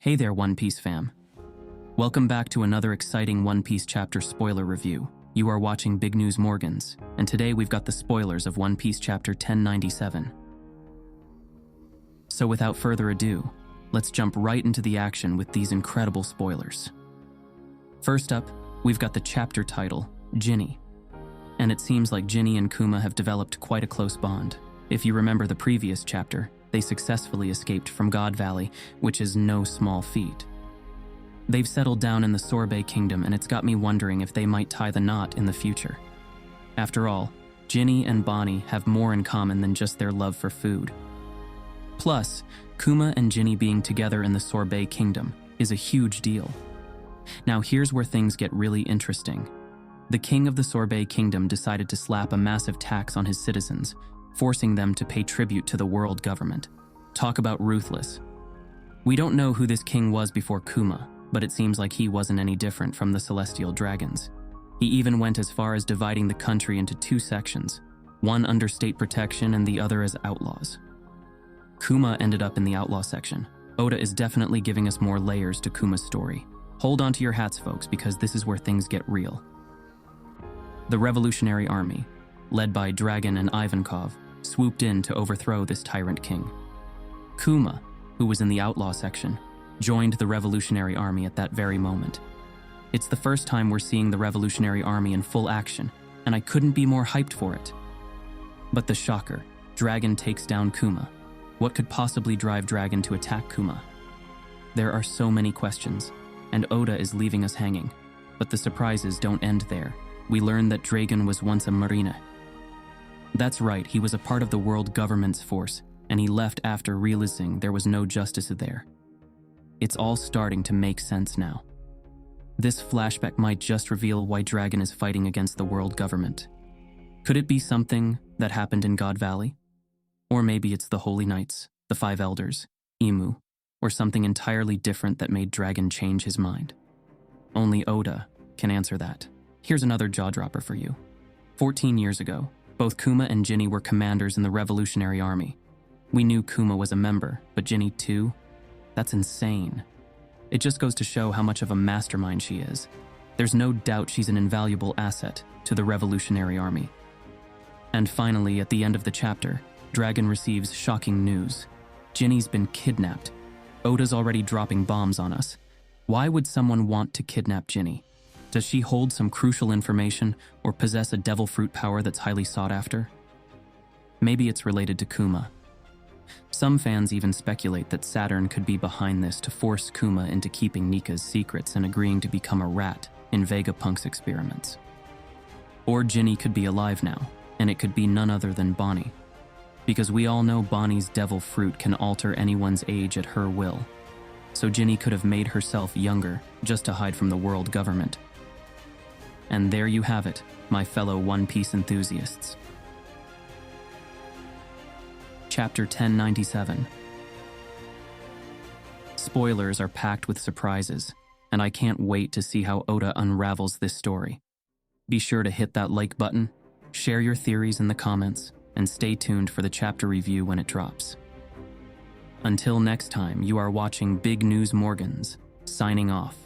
Hey there, One Piece fam. Welcome back to another exciting One Piece chapter spoiler review. You are watching Big News Morgans, and today we've got the spoilers of One Piece chapter 1097. So without further ado, let's jump right into the action with these incredible spoilers. First up, we've got the chapter title, Ginny. And it seems like Ginny and Kuma have developed quite a close bond. If you remember the previous chapter, they successfully escaped from God Valley, which is no small feat. They've settled down in the Sorbet kingdom, and it's got me wondering if they might tie the knot in the future. After all, Ginny and Bonnie have more in common than just their love for food. Plus, Kuma and Ginny being together in the Sorbet kingdom is a huge deal. Now here's where things get really interesting. The king of the Sorbet kingdom decided to slap a massive tax on his citizens, forcing them to pay tribute to the world government. Talk about ruthless. We don't know who this king was before Kuma, but it seems like he wasn't any different from the celestial dragons. He even went as far as dividing the country into two sections, one under state protection and the other as outlaws. Kuma ended up in the outlaw section. Oda is definitely giving us more layers to Kuma's story. Hold on to your hats, folks, because this is where things get real. The Revolutionary Army, led by Dragon and Ivankov, swooped in to overthrow this tyrant king. Kuma, who was in the outlaw section, joined the Revolutionary Army at that very moment. It's the first time we're seeing the Revolutionary Army in full action, and I couldn't be more hyped for it. But the shocker, Dragon takes down Kuma. What could possibly drive Dragon to attack Kuma? There are so many questions, and Oda is leaving us hanging. But the surprises don't end there. We learn that Dragon was once a marine. That's right, he was a part of the world government's force, and he left after realizing there was no justice there. It's all starting to make sense now. This flashback might just reveal why Dragon is fighting against the world government. Could it be something that happened in God Valley? Or maybe it's the Holy Knights, the Five Elders, Imu, or something entirely different that made Dragon change his mind. Only Oda can answer that. Here's another jaw-dropper for you. 14 years ago, both Kuma and Ginny were commanders in the Revolutionary Army. We knew Kuma was a member, but Ginny too? That's insane. It just goes to show how much of a mastermind she is. There's no doubt she's an invaluable asset to the Revolutionary Army. And finally, at the end of the chapter, Dragon receives shocking news. Ginny's been kidnapped. Oda's already dropping bombs on us. Why would someone want to kidnap Ginny? Does she hold some crucial information or possess a devil fruit power that's highly sought after? Maybe it's related to Kuma. Some fans even speculate that Saturn could be behind this to force Kuma into keeping Nika's secrets and agreeing to become a rat in Vegapunk's experiments. Or Ginny could be alive now, and it could be none other than Bonnie. Because we all know Bonnie's devil fruit can alter anyone's age at her will. So Ginny could have made herself younger just to hide from the world government. And there you have it, my fellow One Piece enthusiasts. Chapter 1097. Spoilers are packed with surprises, and I can't wait to see how Oda unravels this story. Be sure to hit that like button, share your theories in the comments, and stay tuned for the chapter review when it drops. Until next time, you are watching Big News Morgans, signing off.